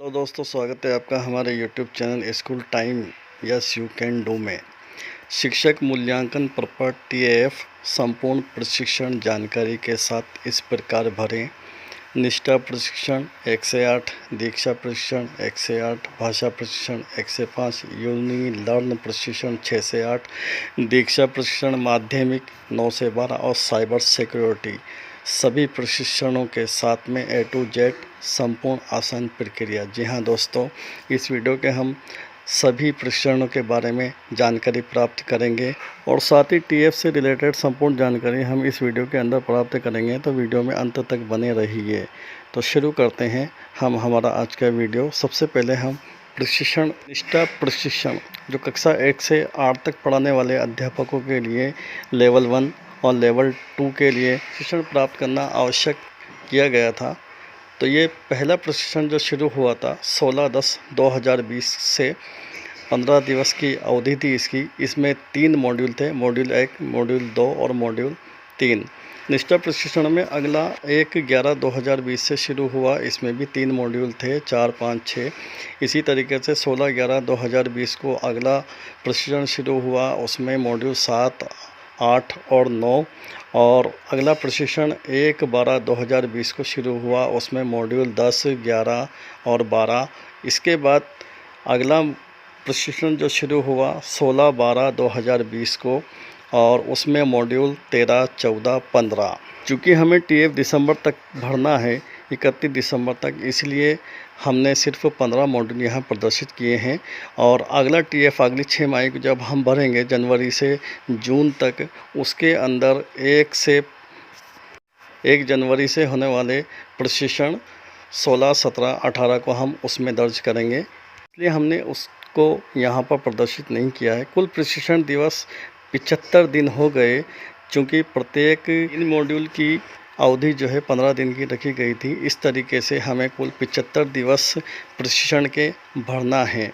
तो दोस्तों, स्वागत है आपका हमारे YouTube channel school time yes you can do में। शिक्षक मूल्यांकन प्रपर TAF संपूर्ण प्रशिक्षण जानकारी के साथ इस प्रकार भरें। निष्ठा प्रशिक्षण 1 से 8, दीक्षा प्रशिक्षण 1 से 8, भाषा प्रशिक्षण 1 से 5, यूनि लर्न प्रशिक्षण 6 से 8, दीक्षा प्रशिक्षण माध्यमिक 9 से 12 और साइबर सिक्योरिटी सभी प्रशिक्षणों के साथ में A to Z संपूर्ण आसान प्रक्रिया। जी हाँ दोस्तों, इस वीडियो के हम सभी प्रशिक्षणों के बारे में जानकारी प्राप्त करेंगे और साथ ही TF से रिलेटेड संपूर्ण जानकारी हम इस वीडियो के अंदर प्राप्त करेंगे, तो वीडियो में अंत तक बने रहिए। तो शुरू करते हैं हम हमारा आज का वीडियो। सबसे पहले हम प्रशिक्षण निष्ठा प्रशिक्षण जो कक्षा 1 से 8 तक पढ़ाने वाले अध्यापकों के लिए लेवल 1 और लेवल 2 के लिए प्रशिक्षण प्राप्त करना आवश्यक किया गया था। तो ये पहला प्रशिक्षण जो शुरू हुआ था 16/10/2020 से 15 दिवस की अवधि थी इसकी। इसमें 3 मॉड्यूल थे, मॉड्यूल 1, मॉड्यूल 2 और मॉड्यूल 3। निष्ठा प्रशिक्षण में अगला 1/11/2020 से शुरू हुआ। इसमें भी 3 मॉड्यूल थे, 4, 5, 6। इसी तरीके से 16/11/2020 को अगला प्रशिक्षण शुरू हुआ। उसमें मॉड्यूल 7, 8 और 9 और अगला प्रशिक्षण 1/12/2020 को शुरू हुआ। उसमें मॉड्यूल 10, 11 और 12। इसके बाद अगला प्रशिक्षण जो शुरू हुआ 16/12/2020 को और उसमें मॉड्यूल 13, 14, 15। चूँकि हमें TF दिसंबर तक भरना है, 31 दिसंबर तक, इसलिए हमने सिर्फ 15 मॉड्यूल यहाँ प्रदर्शित किए हैं। और अगला TF अगली 6 मई को जब हम भरेंगे जनवरी से जून तक, उसके अंदर 1 जनवरी से होने वाले प्रशिक्षण 16, 17, 18 को हम उसमें दर्ज करेंगे, इसलिए हमने उसको यहाँ पर प्रदर्शित नहीं किया है। कुल प्रशिक्षण दिवस 75 दिन हो गए। चूँकि प्रत्येक इन मॉड्यूल की अवधि जो है 15 दिन की रखी गई थी, इस तरीके से हमें कुल 75 दिवस प्रशिक्षण के भरना है।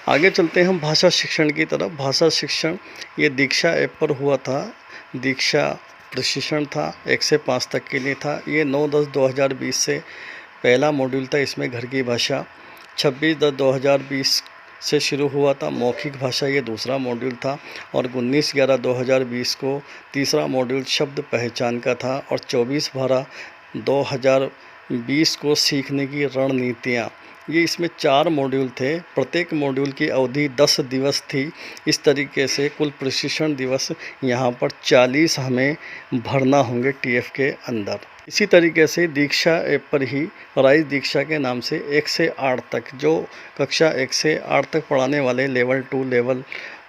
आगे चलते हैं हम भाषा शिक्षण की तरफ। भाषा शिक्षण ये दीक्षा ऐप पर हुआ था। दीक्षा प्रशिक्षण था, 1 से 5 तक के लिए था। ये 9/10/2020 से पहला मॉड्यूल था। इसमें घर की भाषा 26/10/2020 से शुरू हुआ था। मौखिक भाषा ये दूसरा मॉड्यूल था और 19/11/2020 को तीसरा मॉड्यूल शब्द पहचान का था और 24/12/2020 को सीखने की रणनीतियाँ। ये इसमें 4 मॉड्यूल थे। प्रत्येक मॉड्यूल की अवधि 10 दिवस थी। इस तरीके से कुल प्रशिक्षण दिवस यहाँ पर 40 हमें भरना होंगे TF के अंदर। इसी तरीके से दीक्षा ऐप पर ही राइज दीक्षा के नाम से 1 से 8 तक जो कक्षा 1 से 8 तक पढ़ाने वाले लेवल 2, लेवल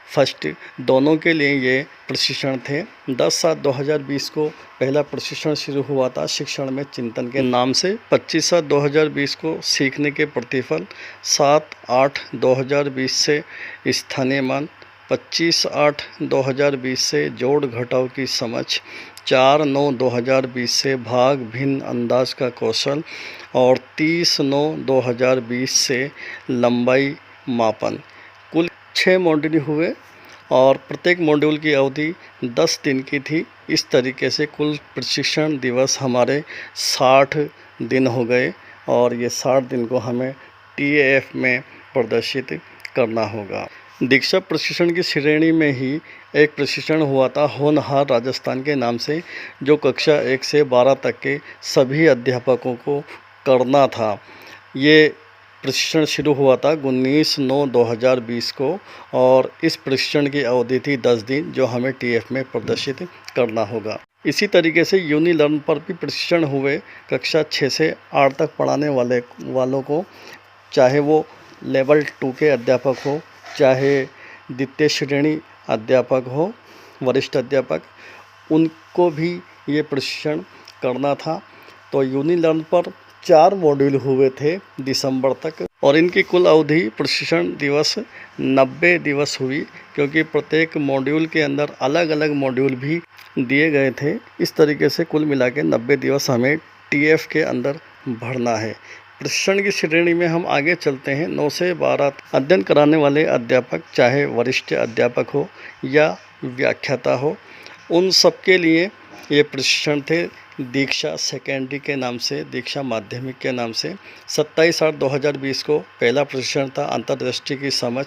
फर्स्ट दोनों के लिए ये प्रशिक्षण थे। 10/7/2020 को पहला प्रशिक्षण शुरू हुआ था शिक्षण में चिंतन के नाम से। 25/7/2020 को सीखने के प्रतिफल। 7/8/2020 से स्थानीय मान। 25/8/2020 से जोड़ घटाव की समझ। 4/9/2020 से भाग भिन्न अंदाज का कौशल और 30/9/2020 से लंबाई मापन। कुल 6 मॉड्यूल हुए और प्रत्येक मॉड्यूल की अवधि 10 दिन की थी। इस तरीके से कुल प्रशिक्षण दिवस हमारे 60 दिन हो गए और ये 60 दिन को हमें TAF में प्रदर्शित करना होगा। दीक्षा प्रशिक्षण की श्रेणी में ही एक प्रशिक्षण हुआ था होनहार राजस्थान के नाम से, जो कक्षा 1 से 12 तक के सभी अध्यापकों को करना था। ये प्रशिक्षण शुरू हुआ था 19/9/2020 को और इस प्रशिक्षण की अवधि थी 10 दिन, जो हमें TF में प्रदर्शित करना होगा। इसी तरीके से यूनि लर्न पर भी प्रशिक्षण हुए। कक्षा 6 से 8 तक पढ़ाने वालों को, चाहे वो लेवल 2 के अध्यापक हो, चाहे द्वितीय श्रेणी अध्यापक हो, वरिष्ठ अध्यापक, उनको भी ये प्रशिक्षण करना था। तो यूनि लर्न पर 4 मॉड्यूल हुए थे दिसंबर तक और इनकी कुल अवधि प्रशिक्षण दिवस 90 दिवस हुई, क्योंकि प्रत्येक मॉड्यूल के अंदर अलग अलग मॉड्यूल भी दिए गए थे। इस तरीके से कुल मिला के 90 दिवस हमें TF के अंदर भरना है। प्रशिक्षण की श्रेणी में हम आगे चलते हैं। 9 से 12 अध्ययन कराने वाले अध्यापक, चाहे वरिष्ठ अध्यापक हो या व्याख्याता हो, उन सबके लिए ये प्रशिक्षण थे दीक्षा सेकेंडरी के नाम से, दीक्षा माध्यमिक के नाम से। 27/8/2020 को पहला प्रशिक्षण था अंतर्दृष्टि की समझ।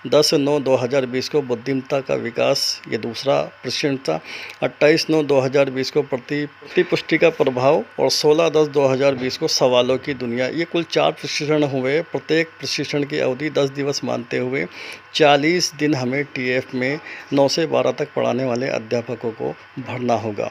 10/9/2020 को बुद्धिमत्ता का विकास, ये दूसरा प्रशिक्षण था। 28/9/2020 को प्रतिपुष्टि का प्रभाव और 16/10/2020 को सवालों की दुनिया। ये कुल 4 प्रशिक्षण हुए। प्रत्येक प्रशिक्षण की अवधि 10 दिवस मानते हुए 40 दिन हमें TF में 9 से 12 तक पढ़ाने वाले अध्यापकों को भरना होगा।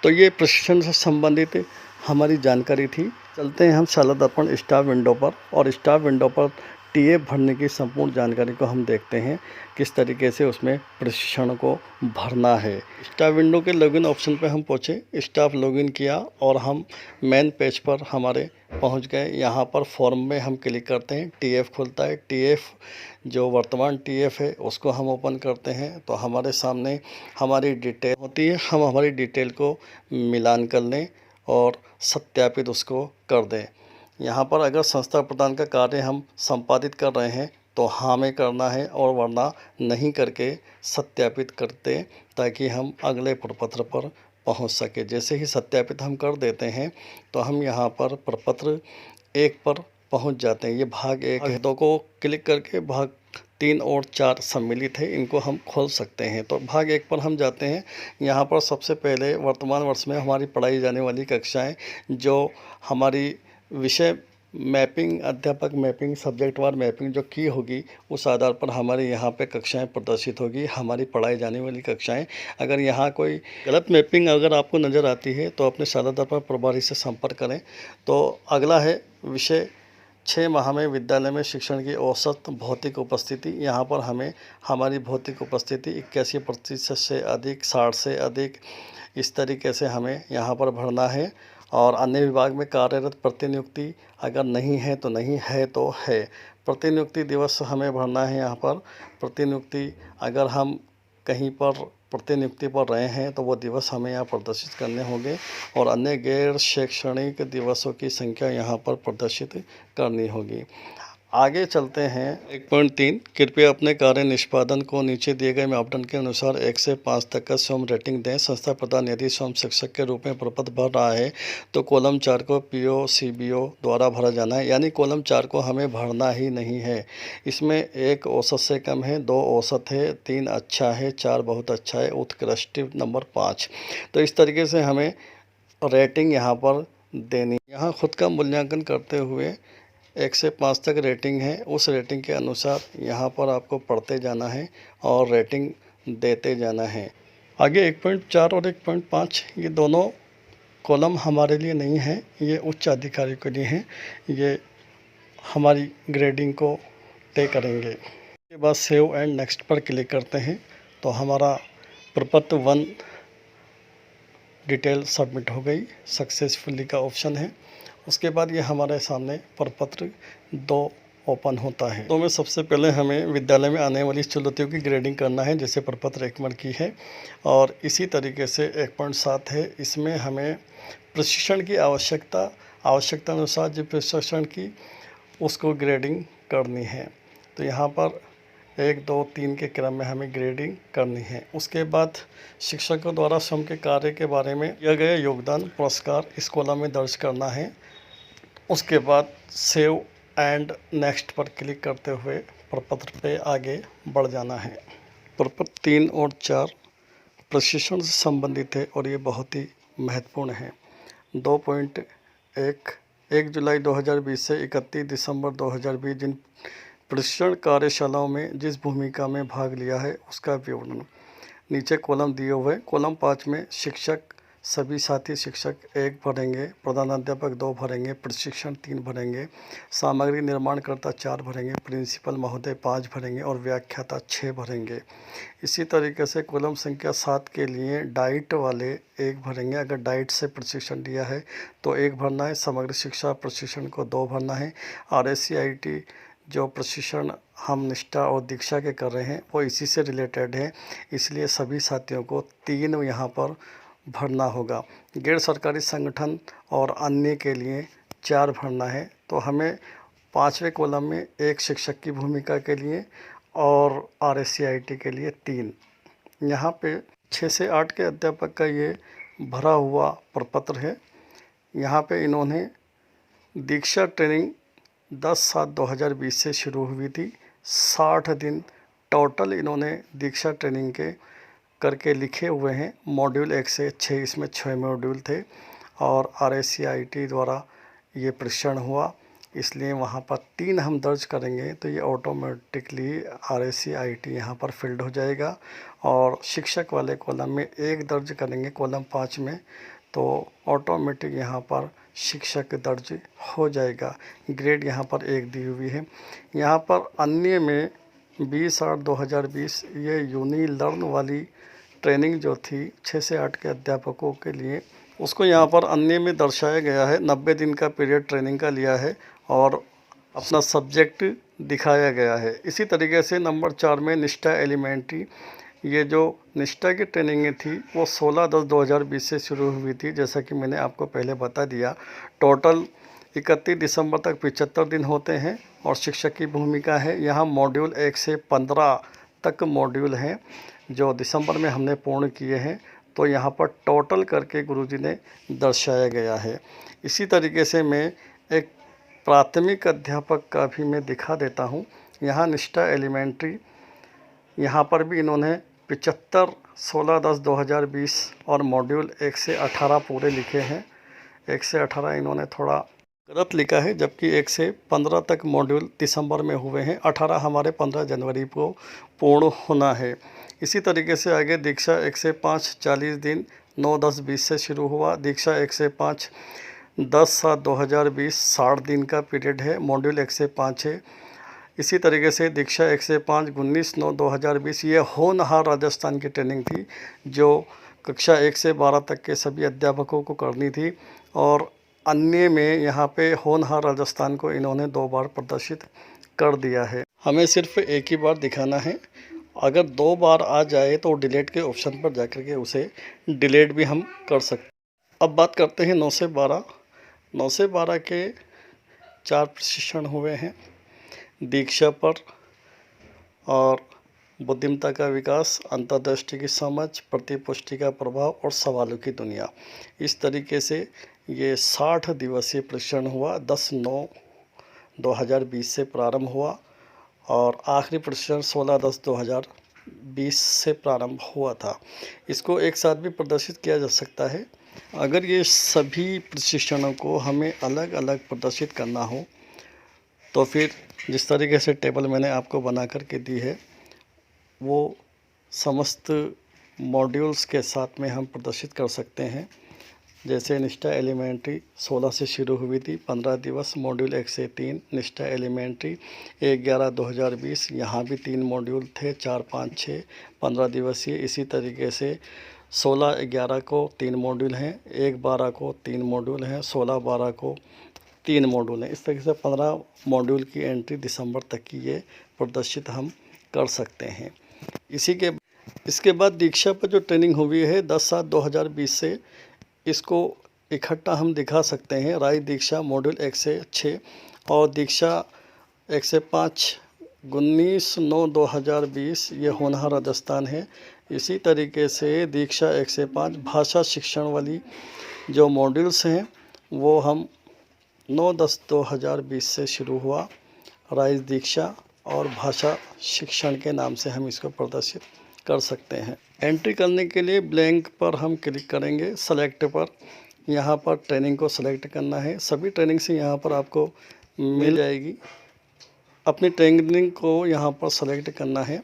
तो ये प्रशिक्षण से संबंधित हमारी जानकारी थी। चलते हैं हम शाला दर्पण स्टाफ विंडो पर, और स्टाफ विंडो पर TF भरने की संपूर्ण जानकारी को हम देखते हैं किस तरीके से उसमें प्रशिक्षण को भरना है। स्टाफ विंडो के लॉगिन ऑप्शन पर हम पहुँचे, स्टाफ लॉगिन किया और हम मेन पेज पर हमारे पहुंच गए। यहाँ पर फॉर्म में हम क्लिक करते हैं, TF खुलता है। TF जो वर्तमान TF है उसको हम ओपन करते हैं तो हमारे सामने हमारी डिटेल होती है। हम हमारी डिटेल को मिलान कर लें और सत्यापित उसको कर दें। यहाँ पर अगर संस्था प्रदान का कार्य हम संपादित कर रहे हैं तो हमें करना है, और वरना नहीं करके सत्यापित करते, ताकि हम अगले प्रपत्र पर पहुंच सके। जैसे ही सत्यापित हम कर देते हैं तो हम यहाँ पर प्रपत्र 1 पर पहुंच जाते हैं। ये भाग 1 है। 2 को क्लिक करके भाग 3 और 4 सम्मिलित है, इनको हम खोल सकते हैं। तो भाग 1 पर हम जाते हैं। यहाँ पर सबसे पहले वर्तमान वर्ष में हमारी पढ़ाई जाने वाली कक्षाएं, जो हमारी विषय मैपिंग, अध्यापक मैपिंग, सब्जेक्ट वार मैपिंग जो की होगी, उस आधार पर हमारे यहाँ पे कक्षाएं प्रदर्शित होगी, हमारी पढ़ाई जाने वाली कक्षाएं। अगर यहाँ कोई गलत मैपिंग अगर आपको नज़र आती है तो अपने शाला दर्पण प्रभारी से संपर्क करें। तो अगला है विषय 6 माह में विद्यालय में शिक्षण की औसत भौतिक उपस्थिति। यहाँ पर हमें हमारी भौतिक उपस्थिति 81% से अधिक, 60 से अधिक, इस तरीके से हमें यहाँ पर भरना है। और अन्य विभाग में कार्यरत प्रतिनियुक्ति अगर नहीं है तो नहीं है तो है। प्रतिनियुक्ति दिवस हमें भरना है। यहाँ पर प्रतिनियुक्ति अगर हम कहीं पर प्रतिनियुक्ति पर रहे हैं तो वो दिवस हमें यहाँ प्रदर्शित करने होंगे, और अन्य गैर शैक्षणिक दिवसों की संख्या यहाँ पर प्रदर्शित करनी होगी। आगे चलते हैं। 1.3 कृपया अपने कार्य निष्पादन को नीचे दिए गए मापदंड के अनुसार 1 से 5 तक का स्वयं रेटिंग दें। संस्था प्रधान यदि स्वयं शिक्षक के रूप में प्रपत्र भर रहा है तो कॉलम 4 को PO CBO द्वारा भरा जाना है, यानी कॉलम 4 को हमें भरना ही नहीं है। इसमें 1 औसत से कम है, 2 औसत है, 3 अच्छा है, 4 बहुत अच्छा है, उत्कृष्ट नंबर 5। तो इस तरीके से हमें रेटिंग यहाँ पर देनी। यहाँ खुद का मूल्यांकन करते हुए 1 से 5 तक रेटिंग है, उस रेटिंग के अनुसार यहाँ पर आपको पढ़ते जाना है और रेटिंग देते जाना है। आगे 1.4 और 1.5 ये दोनों कॉलम हमारे लिए नहीं है, ये उच्च अधिकारी के लिए हैं। ये हमारी ग्रेडिंग को तय करेंगे। इसके बाद सेव एंड नेक्स्ट पर क्लिक करते हैं तो हमारा प्रपत्र 1 डिटेल सबमिट हो गई, सक्सेसफुली का ऑप्शन है। उसके बाद ये हमारे सामने प्रपत्र 2 ओपन होता है। तो में सबसे पहले हमें विद्यालय में आने वाली चुनौतियों की ग्रेडिंग करना है, जैसे प्रपत्र 1 की है। और इसी तरीके से 1.7 है, इसमें हमें प्रशिक्षण की आवश्यकता अनुसार जो प्रशिक्षण की उसको ग्रेडिंग करनी है। तो यहाँ पर 1, 2, 3 के क्रम में हमें ग्रेडिंग करनी है। उसके बाद शिक्षकों द्वारा स्वयं के कार्य के बारे में दिया गया योगदान पुरस्कार इस कॉलम में दर्ज करना है। उसके बाद सेव एंड नेक्स्ट पर क्लिक करते हुए प्रपत्र पे आगे बढ़ जाना है। प्रपत्र 3 और 4 प्रशिक्षण से संबंधित है और ये बहुत ही महत्वपूर्ण है। 2.1 1 जुलाई 2020 से 31 दिसंबर 2020 जिन प्रशिक्षण कार्यशालाओं में जिस भूमिका में भाग लिया है उसका विवरण नीचे कॉलम दिए हुए। कॉलम 5 में शिक्षक सभी साथी शिक्षक 1 भरेंगे, प्रधानाध्यापक 2 भरेंगे, प्रशिक्षण 3 भरेंगे, सामग्री निर्माणकर्ता 4 भरेंगे, प्रिंसिपल महोदय 5 भरेंगे और व्याख्याता 6 भरेंगे। इसी तरीके से कॉलम संख्या 7 के लिए डाइट वाले 1 भरेंगे। अगर डाइट से प्रशिक्षण लिया है तो 1 भरना है। समग्र शिक्षा प्रशिक्षण को 2 भरना है। RSCIT जो प्रशिक्षण हम निष्ठा और दीक्षा के कर रहे हैं वो इसी से रिलेटेड है, इसलिए सभी साथियों को 3 यहाँ पर भरना होगा। गैर सरकारी संगठन और अन्य के लिए 4 भरना है। तो हमें 5वें कॉलम में 1 शिक्षक की भूमिका के लिए और RSCIT के लिए 3। यहाँ पे 6 से 8 के अध्यापक का ये भरा हुआ प्रपत्र है। यहाँ पे इन्होंने दीक्षा ट्रेनिंग 10/7/2020 से शुरू हुई थी। 60 दिन टोटल इन्होंने दीक्षा ट्रेनिंग के करके लिखे हुए हैं। मॉड्यूल 1 से 6, इसमें 6 मॉड्यूल थे और RSCIT द्वारा ये प्रशिक्षण हुआ, इसलिए वहाँ पर 3 हम दर्ज करेंगे तो ये ऑटोमेटिकली RSCIT यहाँ पर फिल्ड हो जाएगा। और शिक्षक वाले कॉलम में 1 दर्ज करेंगे कॉलम 5 में, तो ऑटोमेटिक यहाँ पर शिक्षक दर्ज हो जाएगा। ग्रेड यहाँ पर 1 दी हुई है। यहाँ पर अन्य में 20/8/2020 ये यूनिलर्न वाली ट्रेनिंग जो थी 6 से 8 के अध्यापकों के लिए, उसको यहाँ पर अन्य में दर्शाया गया है। 90 दिन का पीरियड ट्रेनिंग का लिया है और अपना सब्जेक्ट दिखाया गया है। इसी तरीके से नंबर 4 में निष्ठा एलिमेंट्री, ये जो निष्ठा की ट्रेनिंग थी वो 16/10/2020 से शुरू हुई थी, जैसा कि मैंने आपको पहले बता दिया। टोटल 31 दिसंबर तक 75 दिन होते हैं और शिक्षक की भूमिका है। यहाँ मॉड्यूल 1 से 15 तक मॉड्यूल हैं जो दिसंबर में हमने पूर्ण किए हैं, तो यहाँ पर टोटल करके गुरुजी ने दर्शाया गया है। इसी तरीके से मैं एक प्राथमिक अध्यापक का भी मैं दिखा देता हूँ। यहाँ निष्ठा एलिमेंट्री, यहाँ पर भी इन्होंने 75 16/10/2020 और मॉड्यूल 1 से 18 पूरे लिखे हैं। 1 से 18 इन्होंने थोड़ा गलत लिखा है, जबकि 1 से 15 तक मॉड्यूल दिसंबर में हुए हैं। 18 हमारे 15 जनवरी को पूर्ण होना है। इसी तरीके से आगे दीक्षा 1 से 5 40 दिन 9/10/20 से शुरू हुआ। दीक्षा 1 से 5 10/7/2020 60 दिन का पीरियड है। मॉड्यूल 1 से 5 है। इसी तरीके से दीक्षा 1 से 5 19/9/2020 ये होनहार राजस्थान की ट्रेनिंग थी जो कक्षा 1 से 12 तक के सभी अध्यापकों को करनी थी। और अन्य में यहाँ पे होनहार राजस्थान को इन्होंने 2 बार प्रदर्शित कर दिया है। हमें सिर्फ एक ही बार दिखाना है। अगर 2 बार आ जाए तो डिलीट के ऑप्शन पर जाकर के उसे डिलीट भी हम कर सकते। अब बात करते हैं 9 से 12। 9 से 12 के 4 प्रशिक्षण हुए हैं। दीक्षा पर और बुद्धिमत्ता का विकास, अंतर्दृष्टि की समझ, प्रतिपुष्टि का प्रभाव और सवालों की दुनिया। इस तरीके से ये 60 दिवसीय प्रशिक्षण हुआ। 10/9/2020 से प्रारंभ हुआ और आखिरी प्रशिक्षण 16/10/2020 से प्रारंभ हुआ था। इसको एक साथ भी प्रदर्शित किया जा सकता है। अगर ये सभी प्रशिक्षणों को हमें अलग अलग प्रदर्शित करना हो तो फिर जिस तरीके से टेबल मैंने आपको बना करके दी है वो समस्त मॉड्यूल्स के साथ में हम प्रदर्शित कर सकते हैं। जैसे निष्ठा एलिमेंट्री 16 से शुरू हुई थी, 15 दिवस, मॉड्यूल 1 से 3। निष्ठा एलिमेंट्री 1/11/2020, यहाँ भी 3 मॉड्यूल थे, 4, 5, 6, 15 दिवसीय। इसी तरीके से 16/11 को 3 मॉड्यूल हैं, 1/12 को 3 मॉड्यूल हैं, 16/12 को 3 मॉड्यूल हैं। इस तरीके से 15 मॉड्यूल की एंट्री दिसंबर तक की ये प्रदर्शित हम कर सकते हैं। इसके बाद दीक्षा पर जो ट्रेनिंग हुई है 10/7/2020 से, इसको इकट्ठा हम दिखा सकते हैं। राय दीक्षा मॉड्यूल 1 से 6 और दीक्षा 1 से 5 19/9/2020 ये होनहार राजस्थान है। इसी तरीके से दीक्षा 1 से 5 भाषा शिक्षण वाली जो मॉड्यूल्स हैं वो हम 9/10/2020 से शुरू हुआ। राइज दीक्षा और भाषा शिक्षण के नाम से हम इसको प्रदर्शित कर सकते हैं। एंट्री करने के लिए ब्लैंक पर हम क्लिक करेंगे, सेलेक्ट पर। यहाँ पर ट्रेनिंग को सेलेक्ट करना है। सभी ट्रेनिंग से यहाँ पर आपको मिल जाएगी। अपनी ट्रेनिंग को यहाँ पर सेलेक्ट करना है।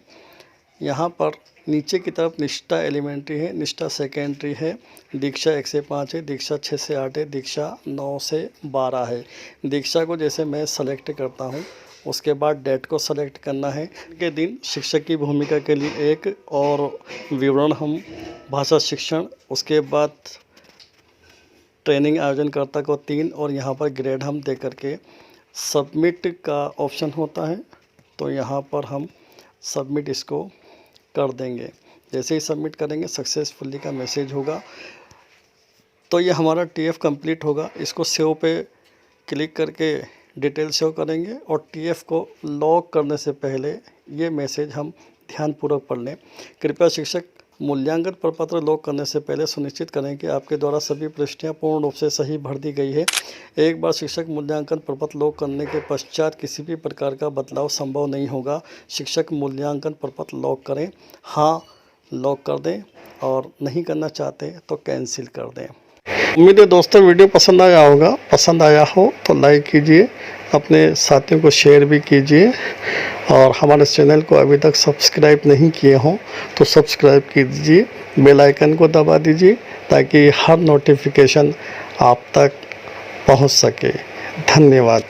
यहाँ पर नीचे की तरफ निष्ठा एलिमेंट्री है, निष्ठा सेकेंडरी है, दीक्षा 1 से 5 है, दीक्षा 6 से 8 है, दीक्षा 9 से 12 है। दीक्षा को जैसे मैं सेलेक्ट करता हूँ उसके बाद डेट को सेलेक्ट करना है के दिन शिक्षक की भूमिका के लिए 1 और विवरण हम भाषा शिक्षण, उसके बाद ट्रेनिंग आयोजनकर्ता को 3 और यहाँ पर ग्रेड हम दे करके सबमिट का ऑप्शन होता है, तो यहाँ पर हम सबमिट इसको कर देंगे। जैसे ही सबमिट करेंगे सक्सेसफुली का मैसेज होगा, तो ये हमारा TF कंप्लीट होगा। इसको सेव पे क्लिक करके डिटेल सेव करेंगे और TF को लॉक करने से पहले ये मैसेज हम ध्यानपूर्वक पढ़ लें। कृपया शिक्षक मूल्यांकन प्रपत्र लॉक करने से पहले सुनिश्चित करें कि आपके द्वारा सभी प्रविष्टियां पूर्ण रूप से सही भर दी गई है। एक बार शिक्षक मूल्यांकन प्रपत्र लॉक करने के पश्चात किसी भी प्रकार का बदलाव संभव नहीं होगा। शिक्षक मूल्यांकन प्रपत्र लॉक करें, हाँ लॉक कर दें, और नहीं करना चाहते तो कैंसिल कर दें। उम्मीद है दोस्तों वीडियो पसंद आया होगा। पसंद आया हो तो लाइक कीजिए, अपने साथियों को शेयर भी कीजिए, और हमारे चैनल को अभी तक सब्सक्राइब नहीं किए हों तो सब्सक्राइब कीजिए, बेल आइकन को दबा दीजिए ताकि हर नोटिफिकेशन आप तक पहुंच सके। धन्यवाद।